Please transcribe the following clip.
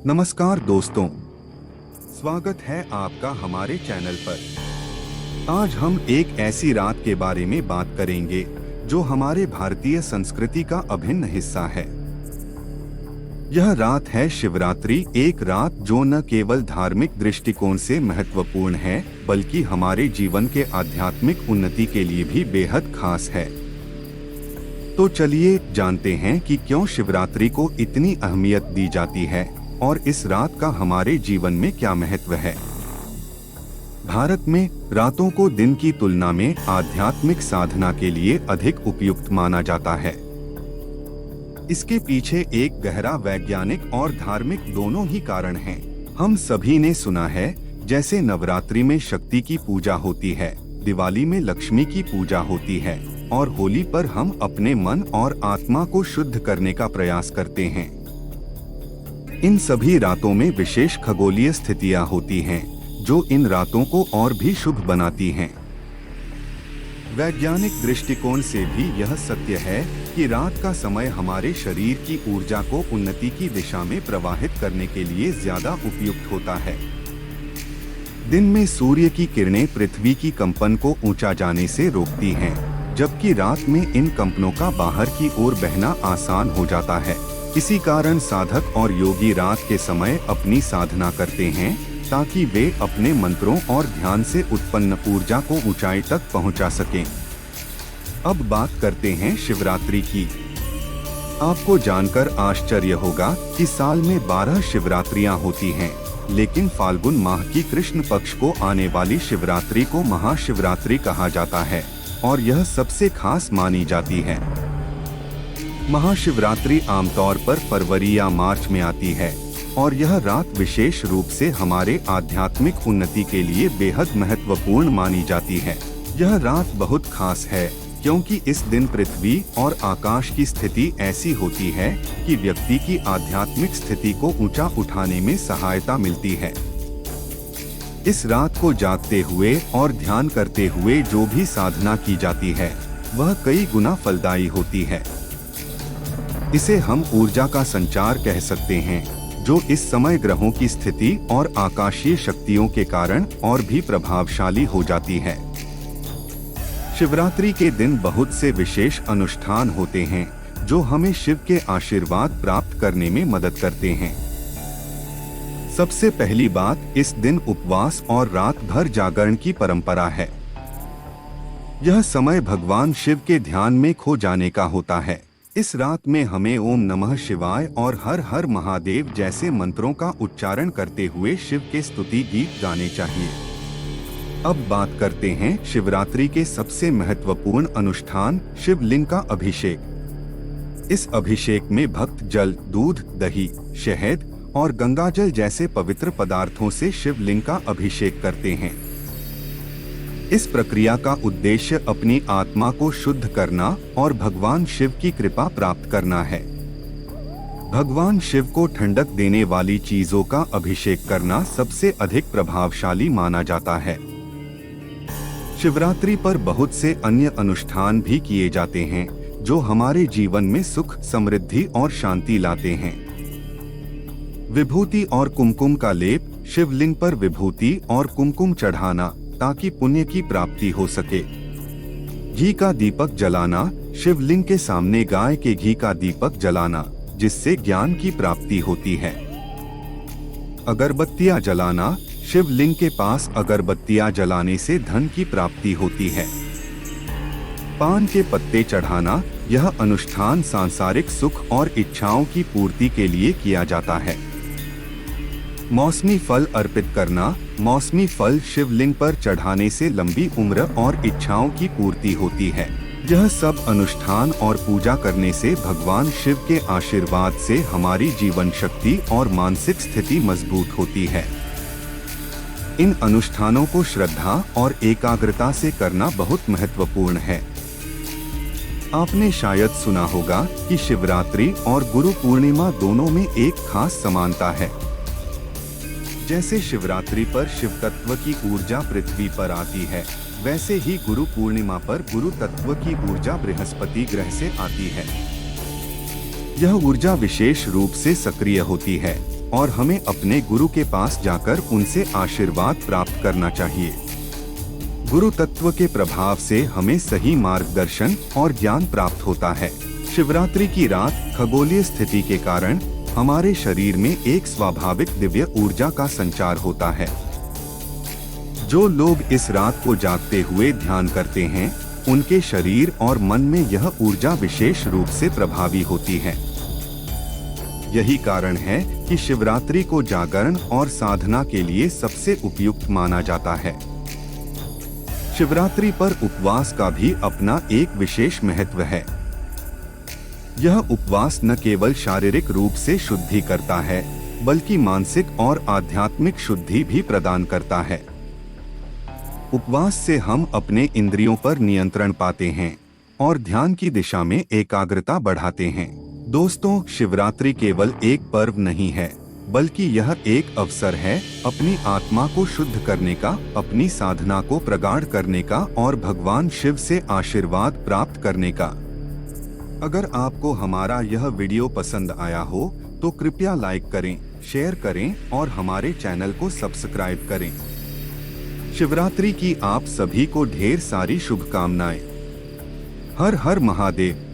नमस्कार दोस्तों, स्वागत है आपका हमारे चैनल पर। आज हम एक ऐसी रात के बारे में बात करेंगे जो हमारे भारतीय संस्कृति का अभिन्न हिस्सा है। यह रात है शिवरात्रि, एक रात जो न केवल धार्मिक दृष्टिकोण से महत्वपूर्ण है बल्कि हमारे जीवन के आध्यात्मिक उन्नति के लिए भी बेहद खास है। तो चलिए जानते हैं कि क्यों शिवरात्रि को इतनी अहमियत दी जाती है और इस रात का हमारे जीवन में क्या महत्व है। भारत में रातों को दिन की तुलना में आध्यात्मिक साधना के लिए अधिक उपयुक्त माना जाता है। इसके पीछे एक गहरा वैज्ञानिक और धार्मिक दोनों ही कारण हैं। हम सभी ने सुना है, जैसे नवरात्रि में शक्ति की पूजा होती है, दिवाली में लक्ष्मी की पूजा होती है और होली पर हम अपने मन और आत्मा को शुद्ध करने का प्रयास करते हैं। इन सभी रातों में विशेष खगोलीय स्थितियां होती हैं, जो इन रातों को और भी शुभ बनाती हैं। वैज्ञानिक दृष्टिकोण से भी यह सत्य है कि रात का समय हमारे शरीर की ऊर्जा को उन्नति की दिशा में प्रवाहित करने के लिए ज्यादा उपयुक्त होता है। दिन में सूर्य की किरणें पृथ्वी की कंपन को ऊंचा जाने से रोकती हैं, जबकि रात में इन कंपनों का बाहर की ओर बहना आसान हो जाता है। इसी कारण साधक और योगी रात के समय अपनी साधना करते हैं ताकि वे अपने मंत्रों और ध्यान से उत्पन्न ऊर्जा को ऊंचाई तक पहुंचा सकें। अब बात करते हैं शिवरात्रि की। आपको जानकर आश्चर्य होगा कि साल में 12 शिवरात्रियां होती हैं, लेकिन फाल्गुन माह की कृष्ण पक्ष को आने वाली शिवरात्रि को महाशिवरात्रि कहा जाता है और यह सबसे खास मानी जाती है। महाशिवरात्रि आमतौर पर फरवरी या मार्च में आती है और यह रात विशेष रूप से हमारे आध्यात्मिक उन्नति के लिए बेहद महत्वपूर्ण मानी जाती है। यह रात बहुत खास है क्योंकि इस दिन पृथ्वी और आकाश की स्थिति ऐसी होती है कि व्यक्ति की आध्यात्मिक स्थिति को ऊंचा उठाने में सहायता मिलती है। इस रात को जागते हुए और ध्यान करते हुए जो भी साधना की जाती है वह कई गुना फलदायी होती है। इसे हम ऊर्जा का संचार कह सकते हैं, जो इस समय ग्रहों की स्थिति और आकाशीय शक्तियों के कारण और भी प्रभावशाली हो जाती है। शिवरात्रि के दिन बहुत से विशेष अनुष्ठान होते हैं जो हमें शिव के आशीर्वाद प्राप्त करने में मदद करते हैं। सबसे पहली बात, इस दिन उपवास और रात भर जागरण की परंपरा है। यह समय भगवान शिव के ध्यान में खो जाने का होता है। इस रात में हमें ओम नमः शिवाय और हर हर महादेव जैसे मंत्रों का उच्चारण करते हुए शिव के स्तुति गीत गाने चाहिए। अब बात करते हैं शिवरात्रि के सबसे महत्वपूर्ण अनुष्ठान, शिवलिंग का अभिषेक। इस अभिषेक में भक्त जल, दूध, दही, शहद और गंगाजल जैसे पवित्र पदार्थों से शिवलिंग का अभिषेक करते हैं। इस प्रक्रिया का उद्देश्य अपनी आत्मा को शुद्ध करना और भगवान शिव की कृपा प्राप्त करना है। भगवान शिव को ठंडक देने वाली चीजों का अभिषेक करना सबसे अधिक प्रभावशाली माना जाता है। शिवरात्रि पर बहुत से अन्य अनुष्ठान भी किए जाते हैं जो हमारे जीवन में सुख, समृद्धि और शांति लाते हैं। विभूति और कुमकुम का लेप, शिवलिंग पर विभूति और कुमकुम चढ़ाना ताकि पुण्य की प्राप्ति हो सके। घी का दीपक जलाना, शिवलिंग के सामने गाय के घी का दीपक जलाना जिससे ज्ञान की प्राप्ति होती है। अगरबत्तियां जलाना, शिवलिंग के पास अगरबत्तियां जलाने से धन की प्राप्ति होती है। पान के पत्ते चढ़ाना, यह अनुष्ठान सांसारिक सुख और इच्छाओं की पूर्ति के लिए किया जाता है। मौसमी फल अर्पित करना, मौसमी फल शिवलिंग पर चढ़ाने से लंबी उम्र और इच्छाओं की पूर्ति होती है। यह सब अनुष्ठान और पूजा करने से भगवान शिव के आशीर्वाद से हमारी जीवन शक्ति और मानसिक स्थिति मजबूत होती है। इन अनुष्ठानों को श्रद्धा और एकाग्रता से करना बहुत महत्वपूर्ण है। आपने शायद सुना होगा कि शिवरात्रि और गुरु पूर्णिमा दोनों में एक खास समानता है। जैसे शिवरात्रि पर शिव तत्व की ऊर्जा पृथ्वी पर आती है, वैसे ही गुरु पूर्णिमा पर गुरु तत्व की ऊर्जा बृहस्पति ग्रह से आती है। यह ऊर्जा विशेष रूप से सक्रिय होती है और हमें अपने गुरु के पास जाकर उनसे आशीर्वाद प्राप्त करना चाहिए। गुरु तत्व के प्रभाव से हमें सही मार्गदर्शन और ज्ञान प्राप्त होता है। शिवरात्रि की रात खगोलीय स्थिति के कारण हमारे शरीर में एक स्वाभाविक दिव्य ऊर्जा का संचार होता है। जो लोग इस रात को जागते हुए ध्यान करते हैं, उनके शरीर और मन में यह ऊर्जा विशेष रूप से प्रभावी होती है। यही कारण है कि शिवरात्रि को जागरण और साधना के लिए सबसे उपयुक्त माना जाता है। शिवरात्रि पर उपवास का भी अपना एक विशेष महत्व है। यह उपवास न केवल शारीरिक रूप से शुद्धि करता है, बल्कि मानसिक और आध्यात्मिक शुद्धि भी प्रदान करता है। उपवास से हम अपने इंद्रियों पर नियंत्रण पाते हैं और ध्यान की दिशा में एकाग्रता बढ़ाते हैं। दोस्तों, शिवरात्रि केवल एक पर्व नहीं है, बल्कि यह एक अवसर है अपनी आत्मा को शुद्ध करने का, अपनी साधना को प्रगाढ़ करने का और भगवान शिव से आशीर्वाद प्राप्त करने का। अगर आपको हमारा यह वीडियो पसंद आया हो तो कृपया लाइक करें, शेयर करें और हमारे चैनल को सब्सक्राइब करें। शिवरात्रि की आप सभी को ढेर सारी शुभकामनाएं। हर हर महादेव।